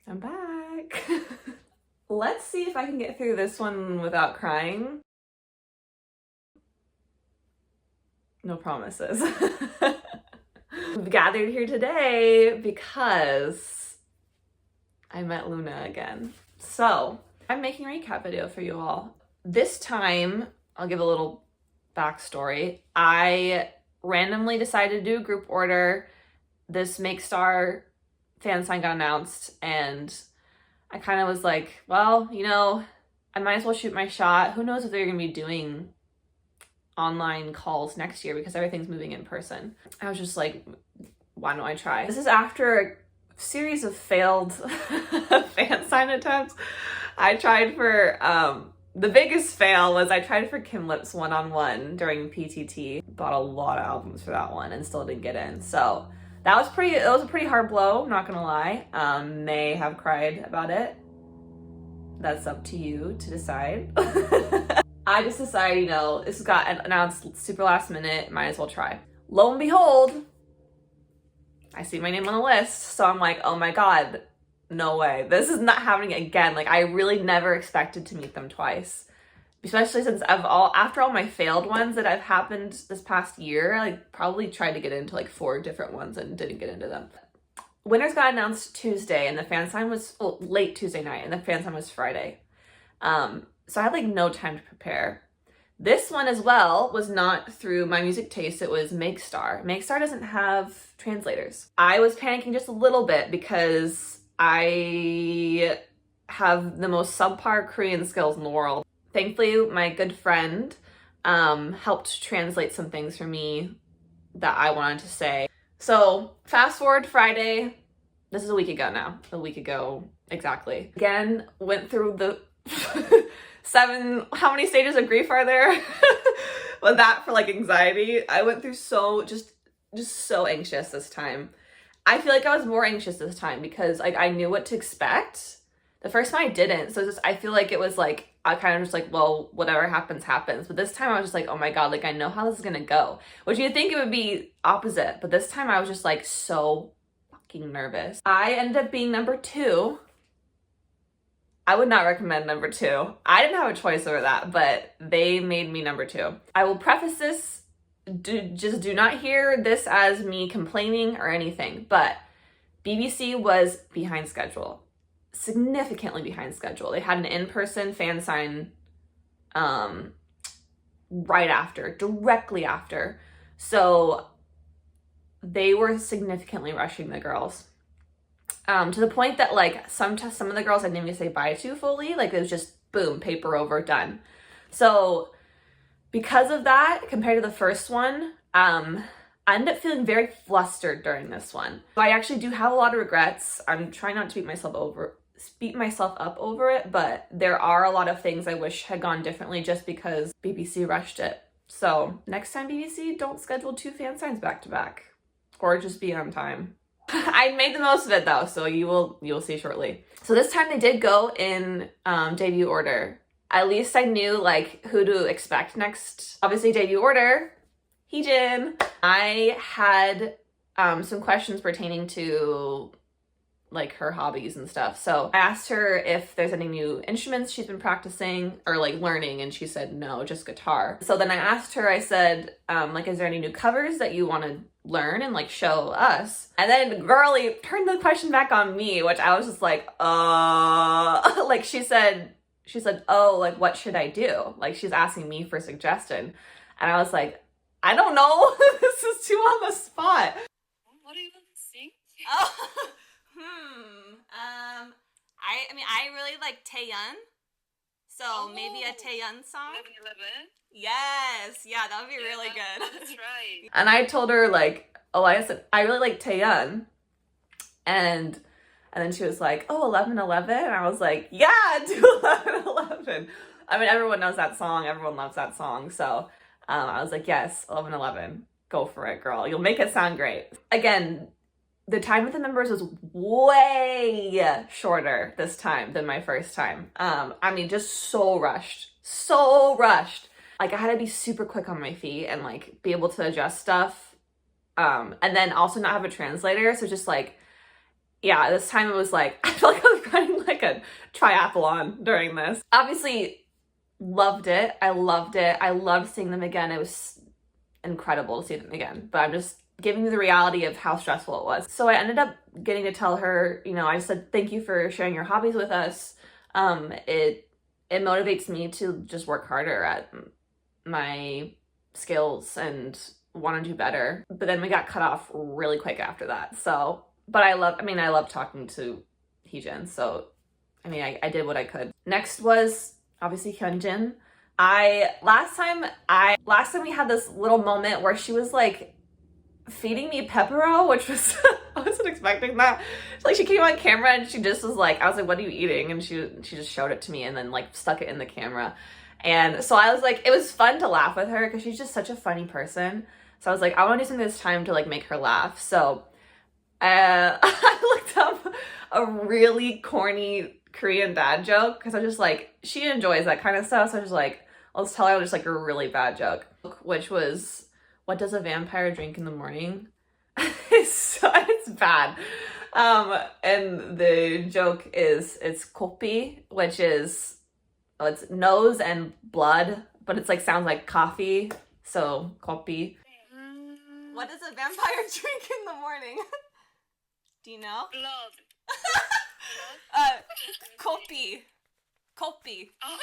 I'm back. Let's see if I can get through this one without crying. No promises. We've gathered here today because I met Loona again. So I'm making a recap video for you all. This time, I'll give a little backstory. I randomly decided to do a group order. This Make Star fan sign got announced and I kind of was like, well, you know, I might as well shoot my shot. Who knows if they're gonna be doing online calls next year because everything's moving in person. I was just like, why don't I try? This is after a series of failed fan sign attempts. I tried for, the biggest fail was I tried for Kim Lip's one-on-one during PTT. Bought a lot of albums for that one and still didn't get in. So that was it was a pretty hard blow, not gonna lie. May have cried about it. That's up to you to decide. I just decided, you know, this got announced super last minute, might as well try. Lo and behold, I see my name on the list, so I'm like, oh my god, no way. This is not happening again. Like, I really never expected to meet them twice. Especially since after all my failed ones that have happened this past year, I probably tried to get into 4 different ones and didn't get into them. Winners got announced Tuesday and the fan sign was late Tuesday night and the fan sign was Friday. So I had no time to prepare. This one as well was not through My Music Taste, it was Make Star. Make Star doesn't have translators. I was panicking just a little bit because I have the most subpar Korean skills in the world. Thankfully, my good friend helped translate some things for me that I wanted to say. So fast forward Friday, this is a week ago now, a week ago exactly. Again, went through the 7, how many stages of grief are there? With that for anxiety. I went through just so anxious this time. I feel like I was more anxious this time because I knew what to expect. The first time I didn't, so I feel like it was I kind of just well, whatever happens, happens. But this time I was just oh my god, I know how this is gonna go. Which you'd think it would be opposite, but this time I was just so fucking nervous. I ended up being number 2. I would not recommend number 2. I didn't have a choice over that, but they made me number 2. I will preface this, just do not hear this as me complaining or anything, but BBC was behind schedule. Significantly behind schedule. They had an in-person fan sign directly after. So they were significantly rushing the girls. To the point that some of the girls I didn't even say bye to fully. It was just boom, paper over, done. So because of that, compared to the first one, I ended up feeling very flustered during this one. So I actually do have a lot of regrets. I'm trying not to beat myself up over it, but there are a lot of things I wish had gone differently just because BBC rushed it. So next time, BBC, don't schedule 2 fan signs back to back, or just be on time. I made the most of it though, so you'll see shortly. So this time they did go in debut order. At least I knew who to expect next. Obviously debut order, Heejin. I had some questions pertaining to her hobbies and stuff. So I asked her if there's any new instruments she's been practicing or learning, and she said no, just guitar. So then I asked her, I said, is there any new covers that you want to learn and show us? And then girly turned the question back on me, which I was just she said, oh, what should I do? She's asking me for suggestion. And I was like, I don't know. This is too on the spot. What do you want to sing? Oh. I really like Taeyeon, so maybe a Taeyeon song. 11:11? Yes, yeah, that would be really good. That's right. And I told her I said I really like Taeyeon, and then she was like, oh, 11:11, and I was like, yeah, do 11:11. I mean, everyone knows that song, everyone loves that song, so I was like, yes, 11:11, go for it, girl. You'll make it sound great. Again, the time with the members was way shorter this time than my first time. Just so rushed. I had to be super quick on my feet and be able to adjust stuff. And then also not have a translator. So just yeah, this time it was like, I felt like I was running like a triathlon during this. Obviously, loved it. I loved it. I loved seeing them again. It was incredible to see them again. But I'm just giving you the reality of how stressful it was. So I ended up getting to tell her, you know, I said, thank you for sharing your hobbies with us. It motivates me to just work harder at my skills and want to do better. But then we got cut off really quick after that. So, but I love talking to Heejin. So, I mean, I did what I could. Next was obviously Hyunjin. Last time we had this little moment where she was like feeding me pepero, which was, I wasn't expecting that. Like she came on camera and she just was like, I was like, what are you eating? And she just showed it to me and then like stuck it in the camera. And so I was like, it was fun to laugh with her because she's just such a funny person. So I was like, I want to do something this time to like make her laugh. So I looked up a really corny Korean dad joke because I was just like, she enjoys that kind of stuff. So I was just like, let's tell her just like a really bad joke, which was, what does a vampire drink in the morning? It's bad. And the joke is, it's kopi, which is, it's nose and blood, but it's like, sounds like coffee. So kopi. What does a vampire drink in the morning? Do you know? Blood. Kopi. Kopi. Oh,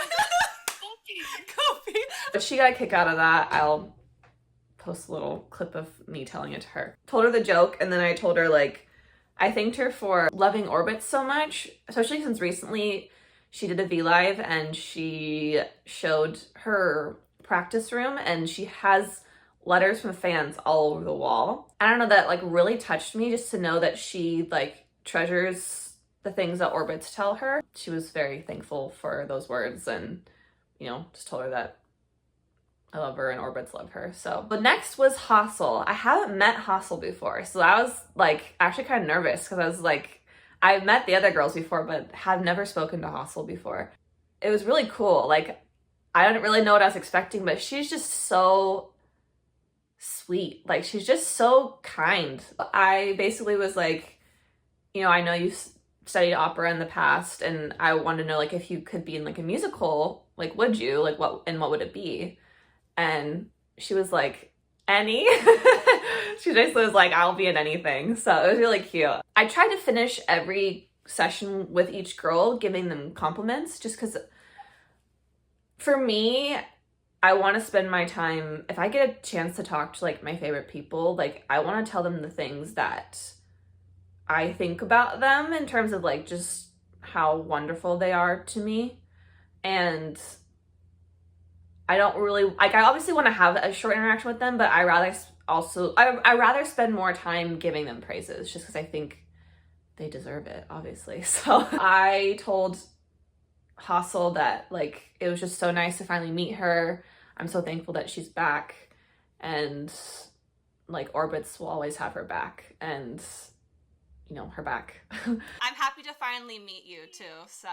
coffee. Kopi. But she got a kick out of that. I'll post a little clip of me telling it to her. Told her the joke, and then I told her, like, I thanked her for loving orbits so much, especially since recently she did a V-Live and she showed her practice room and she has letters from fans all over the wall. I don't know, that like really touched me just to know that she like treasures the things that orbits tell her. She was very thankful for those words and, you know, just told her that I love her and orbits love her. So, but next was Haseul. I haven't met Haseul before, so I was like actually kind of nervous because I was like, I've met the other girls before, but have never spoken to Haseul before. It was really cool. Like, I didn't really know what I was expecting, but she's just so sweet. Like, she's just so kind. I basically was like, you know, I know you studied opera in the past, and I wanted to know, like, if you could be in, like, a musical, like, would you? Like, what would it be? And she was like, any? She basically was like, I'll be in anything. So it was really cute. I tried to finish every session with each girl giving them compliments just because for me, I want to spend my time, if I get a chance to talk to like my favorite people, like I want to tell them the things that I think about them in terms of like just how wonderful they are to me. And I don't really, like, I obviously want to have a short interaction with them, but I rather spend more time giving them praises just because I think they deserve it, obviously. So I told Haseul that, like, it was just so nice to finally meet her. I'm so thankful that she's back, and, like, orbits will always have her back, and, you know, her back. I'm happy to finally meet you, too. So,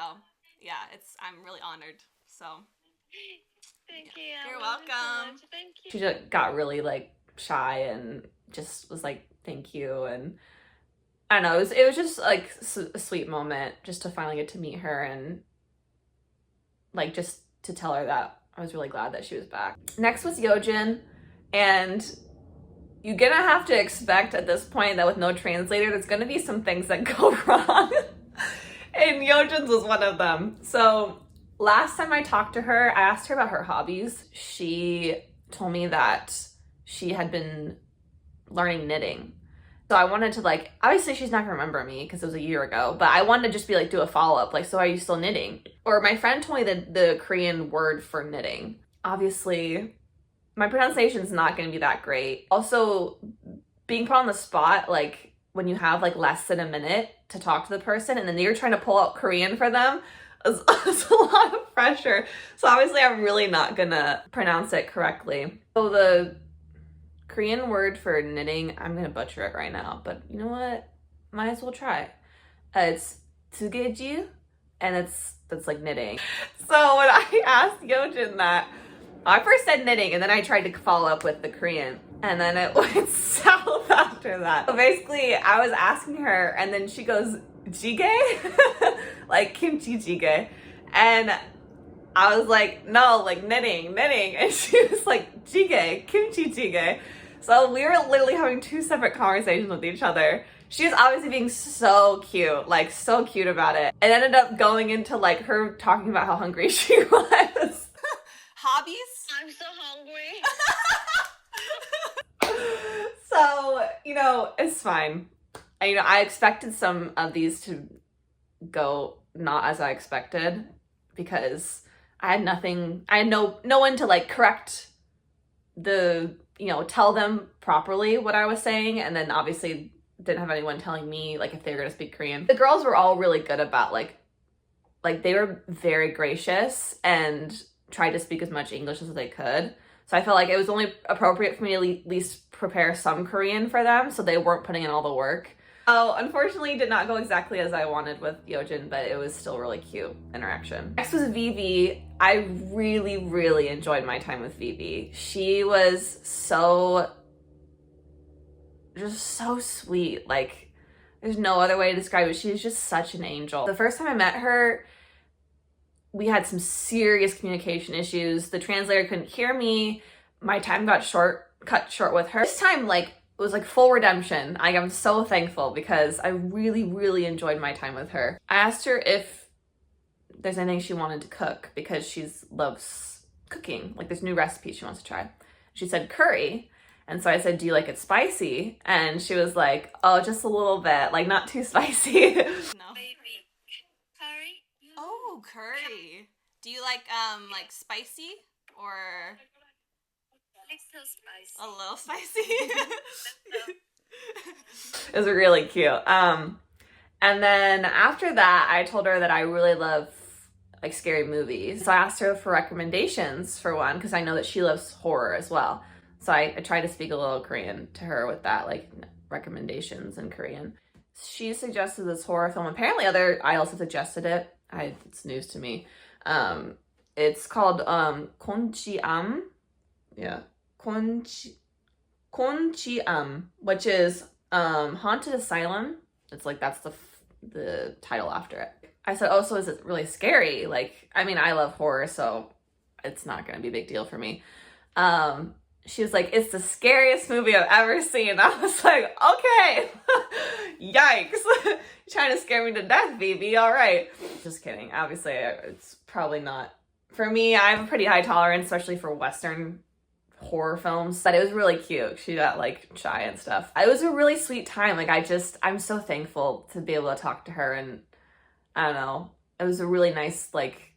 yeah, I'm really honored, so. Thank you. You're I love you so welcome. much. Thank you. She just got really like shy and just was like, thank you. And I don't know, it was just like a sweet moment just to finally get to meet her and like just to tell her that I was really glad that she was back. Next was Yeojin, and you're gonna have to expect at this point that with no translator, there's gonna be some things that go wrong. And Yeojin's was one of them. So last time I talked to her, I asked her about her hobbies. She told me that she had been learning knitting. So I wanted to like, obviously she's not gonna remember me because it was a year ago, but I wanted to just be like, do a follow-up. Like, so are you still knitting? Or my friend told me the Korean word for knitting. Obviously, my pronunciation's not gonna be that great. Also, being put on the spot, like when you have like less than a minute to talk to the person and then you're trying to pull out Korean for them, it's a lot of pressure. So obviously I'm really not gonna pronounce it correctly. So the Korean word for knitting, I'm gonna butcher it right now, but you know what? Might as well try. It's tsugeju, and that's like knitting. So when I asked Yeojin that, I first said knitting and then I tried to follow up with the Korean. And then it went south after that. So basically, I was asking her, and then she goes, jjigae? Like kimchi jjigae. And I was like, no, like knitting. And she was like, jjigae, kimchi jjigae. So we were literally having two separate conversations with each other. She was obviously being so cute, like so cute about it. It ended up going into like her talking about how hungry she was. Hobbies? I'm so hungry. So, you know, it's fine. I expected some of these to go not as I expected because I had no one to like correct tell them properly what I was saying, and then obviously didn't have anyone telling me like if they were gonna speak Korean. The girls were all really good about like they were very gracious and tried to speak as much English as they could. So I felt like it was only appropriate for me to at least prepare some Korean for them so they weren't putting in all the work. Oh, unfortunately, did not go exactly as I wanted with Yeojin, but it was still really cute interaction. Next was Vivi. I really, really enjoyed my time with Vivi. She was just so sweet. Like, there's no other way to describe it. She was just such an angel. The first time I met her, we had some serious communication issues. The translator couldn't hear me. My time got cut short with her. This time, like, it was like full redemption. I'm so thankful because I really, really enjoyed my time with her. I asked her if there's anything she wanted to cook because she loves cooking. Like, there's new recipes she wants to try. She said curry. And so I said, do you like it spicy? And she was like, oh, just a little bit, like not too spicy. No. Baby. Curry? Oh, curry. Do you like spicy or It's so spicy. a little spicy? It was really cute. And then after that, I told her that I really love like scary movies. So I asked her for recommendations for one because I know that she loves horror as well. So I tried to speak a little Korean to her with that, like recommendations in Korean. She suggested this horror film. Apparently other idols have suggested it. It's news to me. It's called Konchiam. Yeah. Konchiam, which is Haunted Asylum. It's like that's the title after it. I said, oh, so is it really scary? Like, I mean, I love horror, so it's not gonna be a big deal for me. She was like, it's the scariest movie I've ever seen. I was like, okay, yikes. You're trying to scare me to death, Vivi, all right. Just kidding, obviously it's probably not. For me, I have a pretty high tolerance, especially for Western horror films, but it was really cute. She got like shy and stuff. It was a really sweet time. Like I'm so thankful to be able to talk to her, and I don't know, it was a really nice like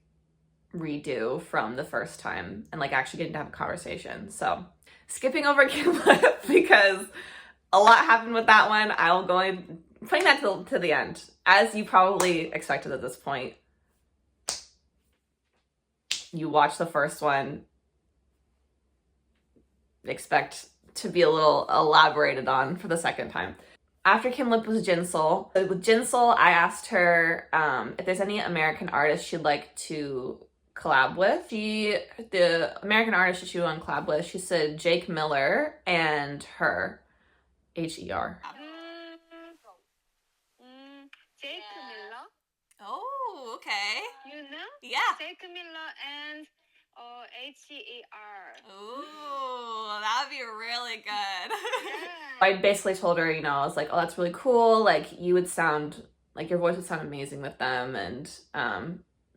redo from the first time and like actually getting to have a conversation. So skipping over Kim Lip because a lot happened with that one. I'll go in putting that to the end, as you probably expected at this point. You watch the first one, expect to be a little elaborated on for the second time. After Kim Lip was Jinsoul. With Jinsoul, I asked her if there's any American artists she'd like to collab with. The American artist that she would collab with, she said Jake Miller and her, H-E-R. Jake Miller. Oh, okay. You know? Yeah. Jake Miller and H-E-R. Ooh, that would be really good. Yeah. I basically told her, I was like, oh, that's really cool. Like, you would sound, like, your voice would sound amazing with them. And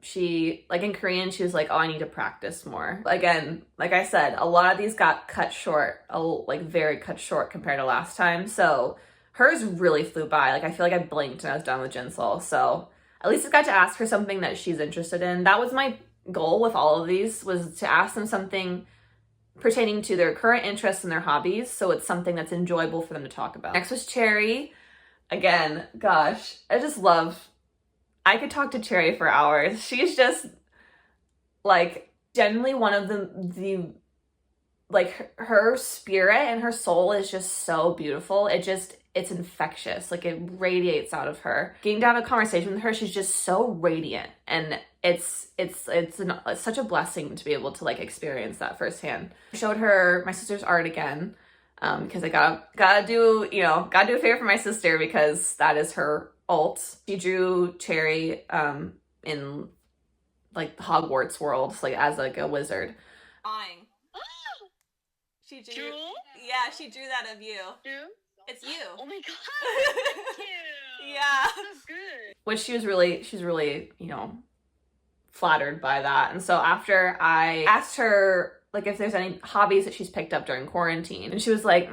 she, like, in Korean, she was like, oh, I need to practice more. Again, like I said, a lot of these got cut short, like, very cut short compared to last time. So hers really flew by. Like, I feel like I blinked and I was done with Jinsoul. So at least I got to ask her something that she's interested in. That was my goal with all of these, was to ask them something pertaining to their current interests and their hobbies, so it's something that's enjoyable for them to talk about. Next was Choerry. Again, gosh, I could talk to Choerry for hours. She's just like genuinely one of the like, her spirit and her soul is just so beautiful. It's infectious. Like, it radiates out of her. Getting to have a conversation with her, she's just so radiant, and it's such a blessing to be able to like experience that firsthand. I showed her my sister's art again. because I gotta do, you know, gotta do a favor for my sister because that is her ult. She drew Choerry in like the Hogwarts world, like as like a wizard. Drawing. She drew. Yeah, she drew that of you. Drew? It's you. Oh my god. Thank you. Yeah. So good. Which she's really, you know, flattered by that. And so after I asked her like if there's any hobbies that she's picked up during quarantine, and she was like,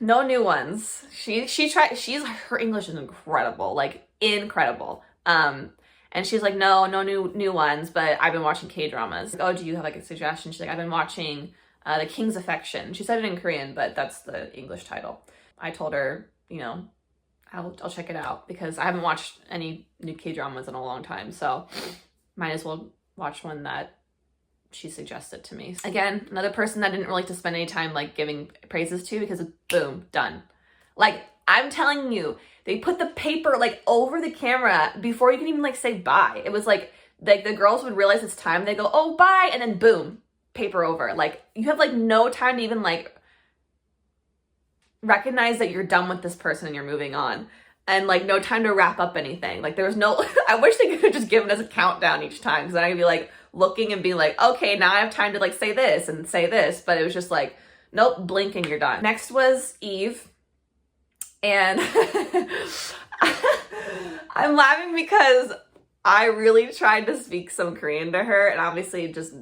no new ones. She tried, her English is incredible, like incredible. And she's like, no new ones, but I've been watching K-dramas. Like, oh, do you have like a suggestion? She's like, I've been watching The King's Affection. She said it in Korean, but that's the English title. I told her, you know, I'll check it out because I haven't watched any new K-dramas in a long time, so might as well watch one that she suggested to me. Again, another person that didn't really like to spend any time like giving praises to because boom, done. Like, I'm telling you, they put the paper like over the camera before you can even like say bye. It was like the girls would realize it's time, they go, oh, bye, and then boom, paper over. Like, you have like no time to even like recognize that you're done with this person and you're moving on. And like no time to wrap up anything. Like there was no, I wish they could have just given us a countdown each time, because then I'd be like looking and being like, okay, now I have time to like say this and say this. But it was just like, nope, blink and you're done. Next was Yves. And I'm laughing because I really tried to speak some Korean to her, and obviously just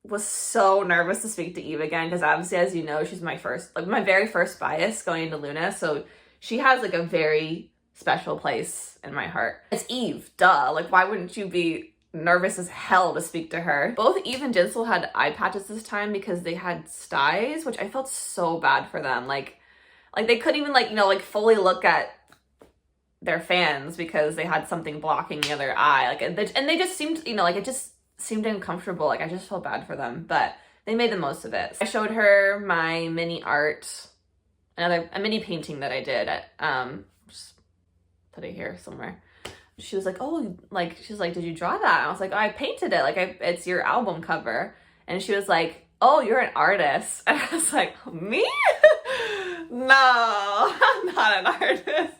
was so nervous to speak to Yves again, because obviously, as you know, she's my very first bias going into Loona, so she has like a very special place in my heart. It's Yves, duh. Like, why wouldn't you be nervous as hell to speak to her? Both Yves and Jinsoul had eye patches this time because they had styes, which I felt so bad for them. Like they couldn't even like, you know, like fully look at their fans because they had something blocking the other eye. Like, and they just seemed, you know, like it just seemed uncomfortable. Like, I just felt bad for them, but they made the most of it. I showed her my mini art, a mini painting that I did at, just put it here somewhere. She was like, oh, like, she's like, did you draw that? And I was like, oh, I painted it. Like, it's your album cover. And she was like, oh, you're an artist. And I was like, me? No, I'm not an artist.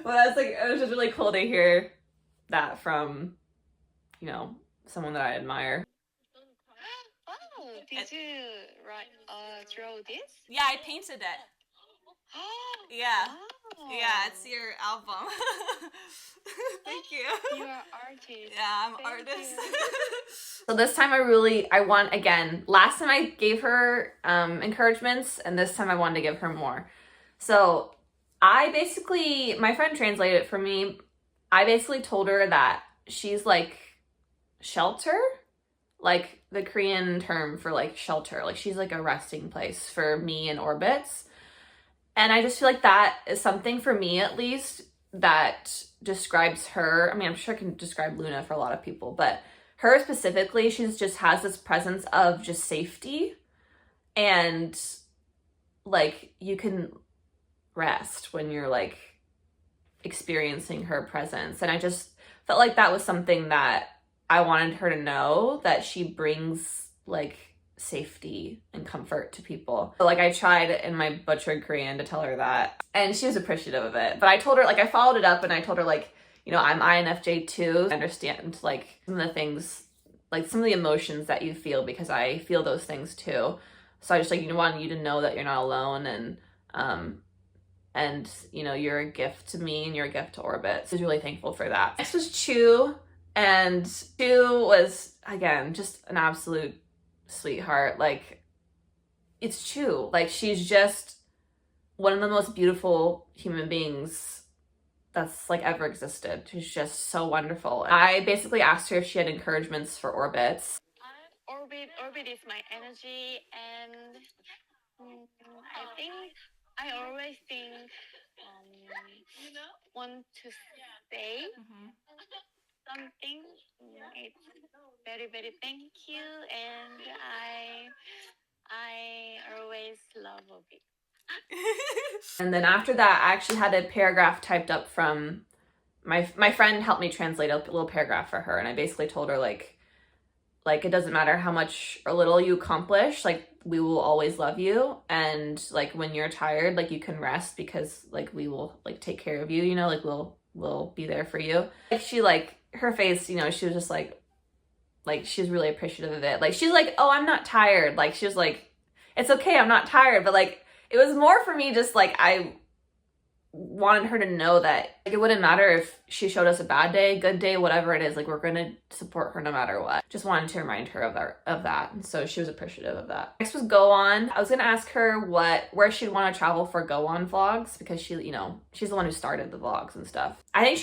But I was like, it was just really cool to hear that from, you know, someone that I admire. Oh, did you draw this? Yeah, I painted it. Yeah. Oh. Yeah, it's your album. Thank you. You are artist. Yeah, I'm Thank artist. you. So this time I want, again, last time I gave her encouragements, and this time I wanted to give her more. So my friend translated it for me. I basically told her that she's like shelter, like the Korean term for like shelter. Like, she's like a resting place for me and Orbits. And I just feel like that is something, for me at least, that describes her. I mean, I'm sure I can describe Loona for a lot of people, but her specifically, she just has this presence of just safety, and like you can rest when you're like experiencing her presence. And I just felt like that was something that I wanted her to know, that she brings like safety and comfort to people. So, like, I tried in my butchered Korean to tell her that, and she was appreciative of it. But I told her, like, I followed it up and I told her, like, you know, I'm INFJ too. I understand like some of the things, like some of the emotions that you feel, because I feel those things too. So I just like, want you to know that you're not alone, and you know, you're a gift to me and you're a gift to Orbit. So I was really thankful for that. This was Chuu, and Chuu was, again, just an absolute sweetheart. Like, it's Chuu. Like, she's just one of the most beautiful human beings that's like ever existed. She's just so wonderful. I basically asked her if she had encouragements for Orbits. Orbit is my energy, and I always think want to say something. It's very, very thank you, and I always love Orbit. And then after that, I actually had a paragraph typed up from my friend helped me translate a little paragraph for her, and I basically told her like like, it doesn't matter how much or little you accomplish, like, we will always love you. And like, when you're tired, like, you can rest because like, we will like take care of you, you know, like, we'll be there for you. Like, she, like, her face, you know, she was just like she's really appreciative of it. Like, she's like, oh, I'm not tired. Like, she was like, it's okay, I'm not tired. But like, it was more for me just like, I wanted her to know that like, it wouldn't matter if she showed us a bad day, good day, whatever it is, like, we're gonna support her no matter what. Just wanted to remind her of that. And so she was appreciative of that. Next was Gowon. I was gonna ask her where she'd want to travel for Gowon vlogs, because she, you know, she's the one who started the vlogs and stuff. I think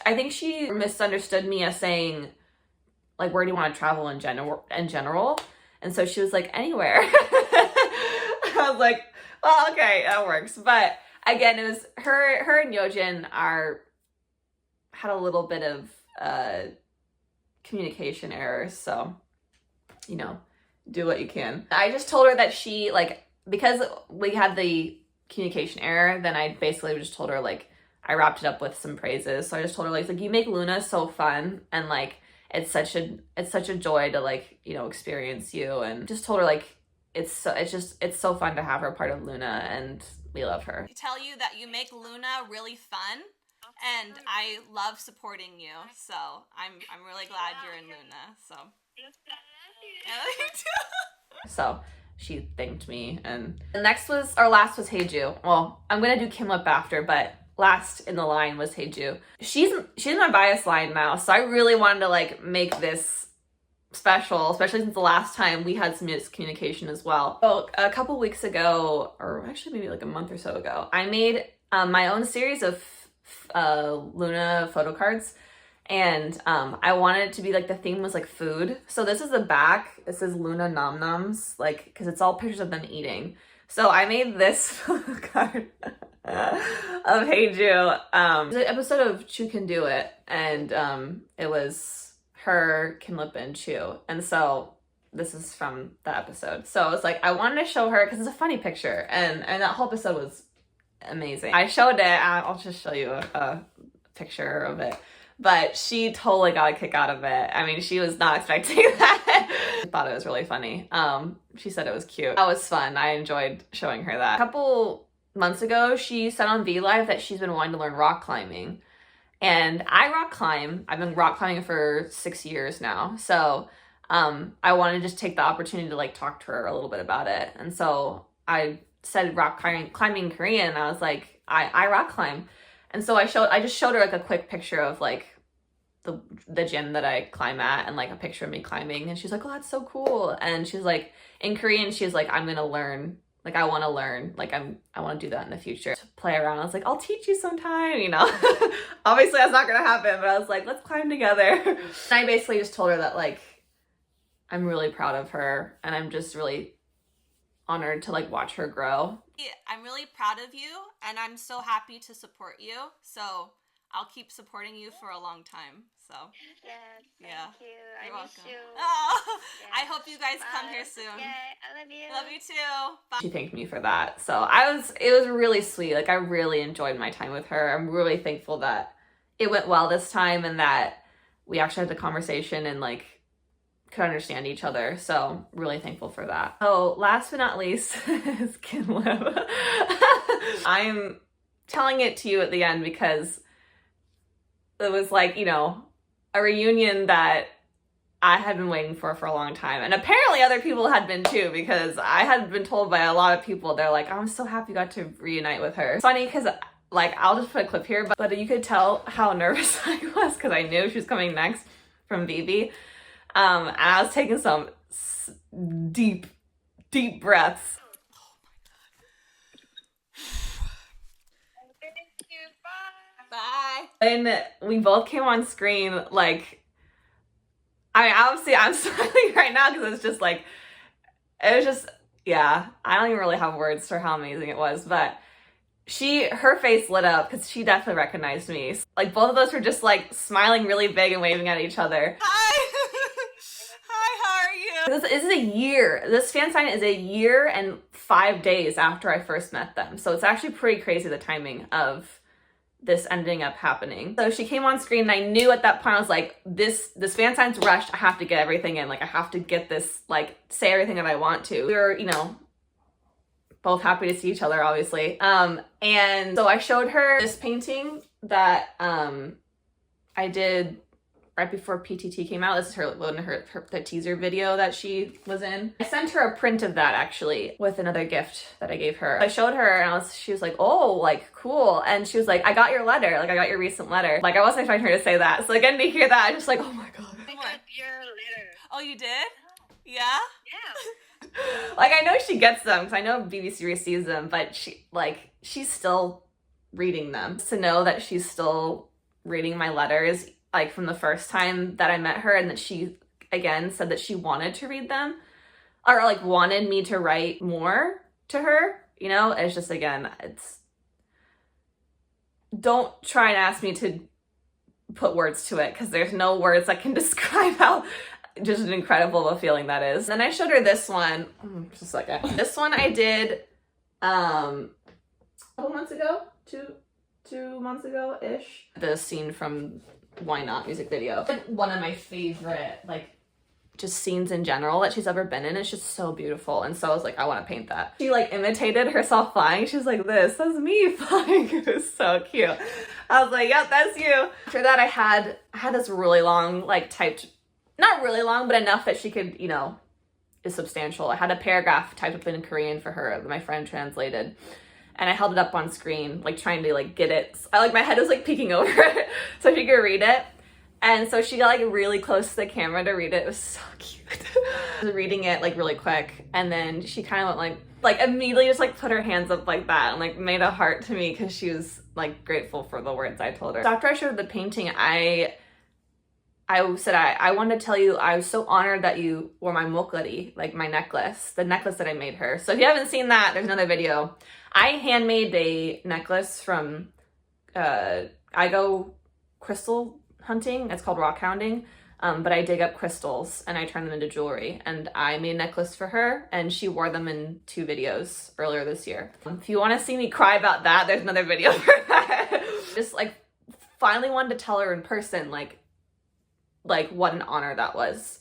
I think she misunderstood me as saying like, where do you want to travel in general? And so she was like, anywhere. I was like, well, okay, that works. But again, it was her and Yeojin had a little bit of communication errors. So, you know, do what you can. I just told her that she, like, because we had the communication error, then I basically just told her, like, I wrapped it up with some praises. So I just told her, like, you make Loona so fun, and like, it's such a joy to, like, you know, experience you. And just told her, like, it's so fun to have her part of Loona, and we love her. I tell you that you make Loona really fun, and I love supporting you. So I'm really glad you're in Loona. So I love you too. So she thanked me, and the last was Heejin. Well, I'm gonna do Kim Lip after, but last in the line was Heejin. She's my bias line now, so I really wanted to like make this special, especially since the last time we had some miscommunication as well. So a couple weeks ago, or actually maybe like a month or so ago, I made my own series of Loona photo cards, and I wanted it to be like, the theme was like food. So this is the back. It says Loona Nom Noms, like, because it's all pictures of them eating. So I made this photo card of Heejin. It was an episode of Chuu Can Do It, and it was her, Kim Lip, and Chuu. And so this is from that episode. So it's like, I wanted to show her because it's a funny picture, and that whole episode was amazing. I showed it. I'll just show you a picture of it. But she totally got a kick out of it. I mean, she was not expecting that. She thought it was really funny. She said it was cute. That was fun. I enjoyed showing her that. A couple months ago, she said on V Live that she's been wanting to learn rock climbing. And I rock climb. I've been rock climbing for 6 years now. So I wanted to just take the opportunity to like talk to her a little bit about it. And so I said rock climbing in Korean, and I was like, I rock climb. And so I just showed her like a quick picture of like the gym that I climb at, and like a picture of me climbing, and she's like, oh, that's so cool. And she's like, in Korean, she's like, I'm gonna learn, like, I want to learn, like, I want to do that in the future, to play around. I was like, I'll teach you sometime, you know. Obviously that's not gonna happen, but I was like, let's climb together. And I basically just told her that like, I'm really proud of her, and I'm just really honored to like watch her grow. I'm really proud of you, and I'm so happy to support you. So I'll keep supporting you for a long time. So Yes, yeah, thank you. You're I miss welcome. you. Oh, Yes. I hope you guys come here soon. Yeah, I love you. Love you too. Bye. She thanked me for that. So it was really sweet. Like, I really enjoyed my time with her. I'm really thankful that it went well this time, and that we actually had the conversation and like could understand each other. So really thankful for that. So last but not least is Kim Lip. I'm telling it to you at the end because it was like, you know, a reunion that I had been waiting for a long time. And apparently other people had been too, because I had been told by a lot of people, they're like, I'm so happy you got to reunite with her. It's funny because like, I'll just put a clip here, but you could tell how nervous I was because I knew she was coming next from Vivi. And I was taking some deep breaths. Oh my God. Thank you. Bye. And we both came on screen, like, I mean, obviously I'm smiling right now because it's just like, it was just, yeah, I don't even really have words for how amazing it was, but her face lit up because she definitely recognized me. Like, both of us were just like smiling really big and waving at each other. Hi. Hi, how are you? This is a year. This fan sign is a year and 5 days after I first met them. So it's actually pretty crazy, the timing of this ending up happening. So she came on screen and I knew at that point, I was like, this fan sign's rushed. I have to get everything in. Like I have to get this, like say everything that I want to. We were, you know, both happy to see each other, obviously. And so I showed her this painting that I did right before PTT came out. This is her the teaser video that she was in. I sent her a print of that actually with another gift that I gave her. I showed her and she was like, oh, like cool. And she was like, I got your letter. Like I got your recent letter. Like I wasn't expecting her to say that. So again, to hear that, I'm just like, oh my God. I got your letter. Oh, you did? Yeah? Yeah. Like I know she gets them because I know BBC receives them, but she's still reading them. To know that she's still reading my letters, like from the first time that I met her, and that she again said that she wanted to read them or like wanted me to write more to her, you know, it's just, again, it's, don't try and ask me to put words to it because there's no words that can describe how just an incredible of a feeling that is. Then I showed her this one, just a second. This one I did a couple months ago, two months ago-ish. The scene from Why Not music video. One of my favorite, like, just scenes in general that she's ever been in. It's just so beautiful. And so I was like, I want to paint that. She like imitated herself flying. She was like, that's me flying. It was so cute. I was like, yep, that's you. After that, I had this really long, like typed, not really long, but enough that she could, you know, is substantial. I had a paragraph typed up in Korean for her that my friend translated. And I held it up on screen, like trying to like get it. My head was like peeking over it so she could read it. And so she got like really close to the camera to read it. It was so cute. I was reading it like really quick. And then she kind of went like immediately just like put her hands up like that and like made a heart to me because she was like grateful for the words I told her. So after I showed the painting, I said, I wanted to tell you I was so honored that you wore my mokkari, like my necklace, the necklace that I made her. So if you haven't seen that, there's another video. I handmade a necklace from, I go crystal hunting. It's called rock hounding. But I dig up crystals and I turn them into jewelry. And I made a necklace for her and she wore them in 2 videos earlier this year. If you want to see me cry about that, there's another video for that. Just like finally wanted to tell her in person, like what an honor that was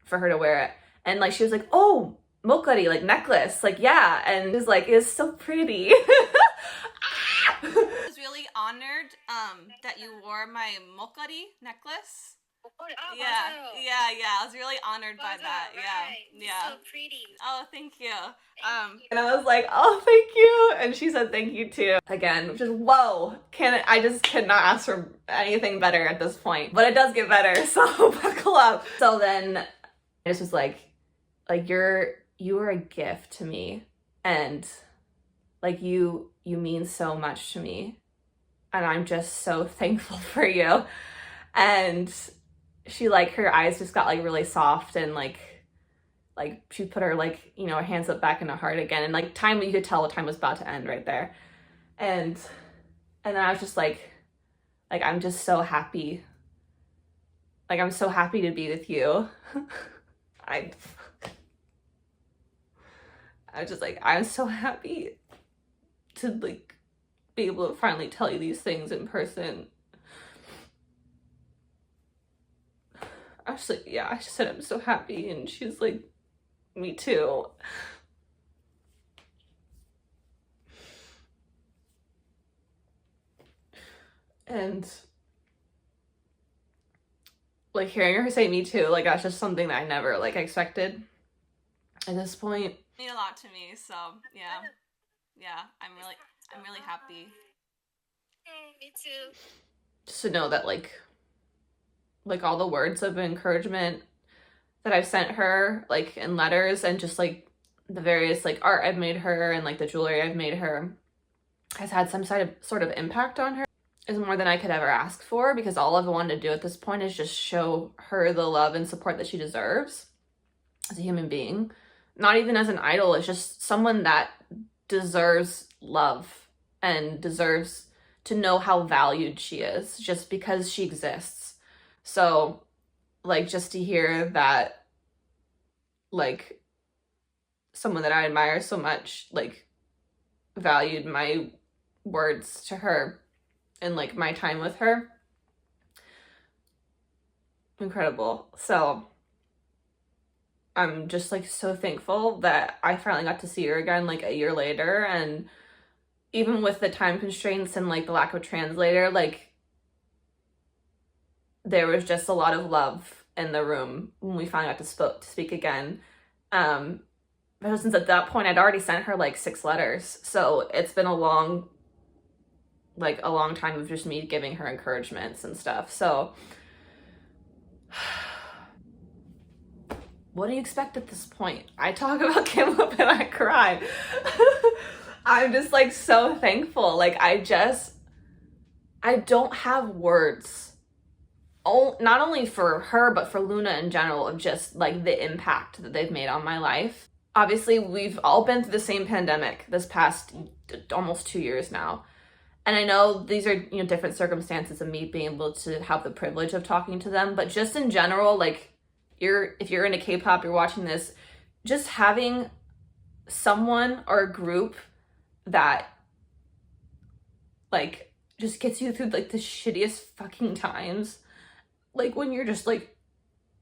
for her to wear it. And like, she was like, oh, mokkari, like necklace, like, yeah. And it was like, it's so pretty. I was really honored that you wore my mokkari necklace. Oh, Yeah, 맞아요. yeah. I was really honored by that. Right. Yeah. So pretty. Oh, thank you. Thank you. And I was like, oh, thank you. And she said, thank you too. Again, just whoa. I just could not ask for anything better at this point. But it does get better, so buckle up. So then I just was like you are a gift to me. And like you mean so much to me. And I'm just so thankful for you. And she like, her eyes just got like really soft and like she put her like, you know, her hands up back in her heart again. And like time, you could tell the time was about to end right there. And then I was just like I'm just so happy. Like, I'm so happy to be with you. I was just like, I'm so happy to like be able to finally tell you these things in person. I was like, yeah, I just said I'm so happy, and she's like, me too. And like hearing her say me too, like that's just something that I never like expected at this point. It meant a lot to me, so yeah, I'm really happy. Me too. Just to know that like all the words of encouragement that I've sent her, like in letters, and just like the various like art I've made her and like the jewelry I've made her has had some sort of impact on her, is more than I could ever ask for, because all I've wanted to do at this point is just show her the love and support that she deserves as a human being. Not even as an idol, it's just someone that deserves love and deserves to know how valued she is just because she exists. So like just to hear that like someone that I admire so much like valued my words to her and like my time with her. Incredible. So I'm just like so thankful that I finally got to see her again like a year later, and even with the time constraints and like the lack of translator, like there was just a lot of love in the room when we finally got to speak again. But since at that point I'd already sent her like 6 letters, so it's been a long time of just me giving her encouragements and stuff. So what do you expect at this point? I talk about Kim Lip and I cry. I'm just like so thankful. Like I don't have words. Not only for her, but for Loona in general, of just like the impact that they've made on my life. Obviously, we've all been through the same pandemic this past almost 2 years now. And I know these are, you know, different circumstances of me being able to have the privilege of talking to them, but just in general, like if you're into K-pop, you're watching this, just having someone or a group that like just gets you through like the shittiest fucking times, like when you're just like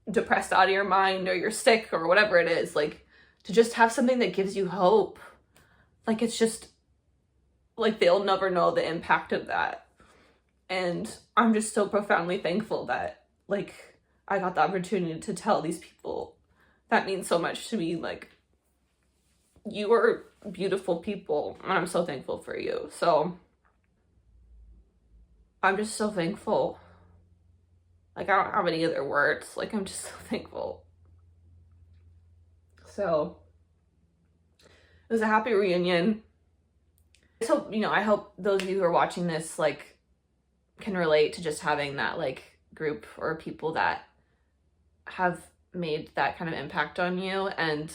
depressed out of your mind or you're sick or whatever it is, like to just have something that gives you hope. Like it's just like they'll never know the impact of that. And I'm just so profoundly thankful that like I got the opportunity to tell these people that means so much to me. Like, you are beautiful people, and I'm so thankful for you. So I'm just so thankful. Like, I don't have any other words. Like, I'm just so thankful. So it was a happy reunion. I hope those of you who are watching this like can relate to just having that like group or people that have made that kind of impact on you. And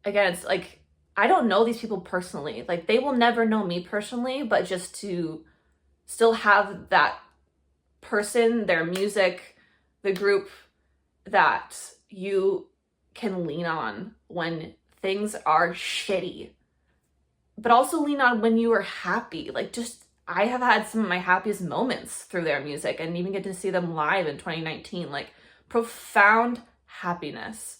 again, it's like, I don't know these people personally, like they will never know me personally, but just to still have that person, their music, the group that you can lean on when things are shitty, but also lean on when you are happy. Like, just, I have had some of my happiest moments through their music, and even get to see them live in 2019, like profound happiness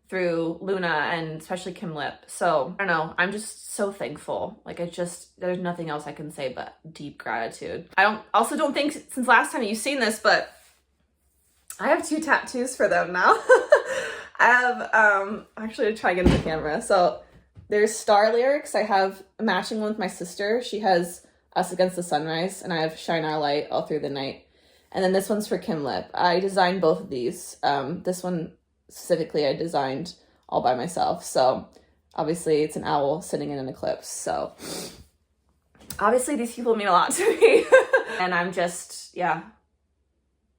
through Loona and especially Kim Lip. So I don't know, I'm just so thankful. Like, there's nothing else I can say but deep gratitude. I don't think since last time you've seen this, but I have 2 tattoos for them now. I have, actually, to try to get in the camera. So there's Star lyrics. I have a matching one with my sister. She has Us Against the Sunrise, and I have Shine Our Light All Through the Night. And then this one's for Kim Lip. I designed both of these. This one specifically I designed all by myself. So obviously it's an owl sitting in an eclipse. So obviously these people mean a lot to me. And I'm just, yeah.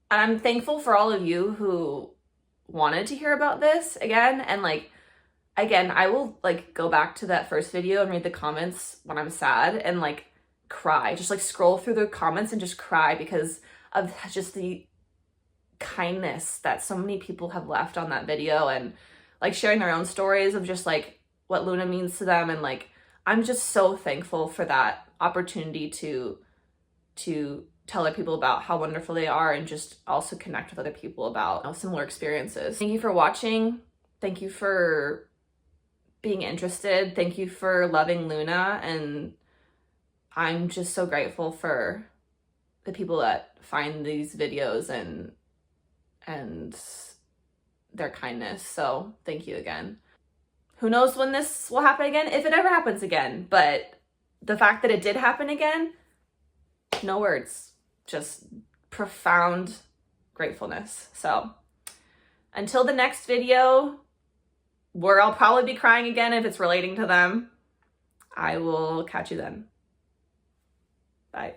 I'm thankful for all of you who wanted to hear about this again. And like, again, I will like go back to that first video and read the comments when I'm sad and like cry. Just like scroll through the comments and just cry because of just the kindness that so many people have left on that video, and like sharing their own stories of just like what Loona means to them. And like, I'm just so thankful for that opportunity to tell other people about how wonderful they are, and just also connect with other people about similar experiences. Thank you for watching. Thank you for being interested. Thank you for loving Loona. And I'm just so grateful for the people that find these videos and their kindness. So thank you again. Who knows when this will happen again, if it ever happens again, but the fact that it did happen again, no words, just profound gratefulness. So until the next video, where I'll probably be crying again if it's relating to them, I will catch you then. Bye.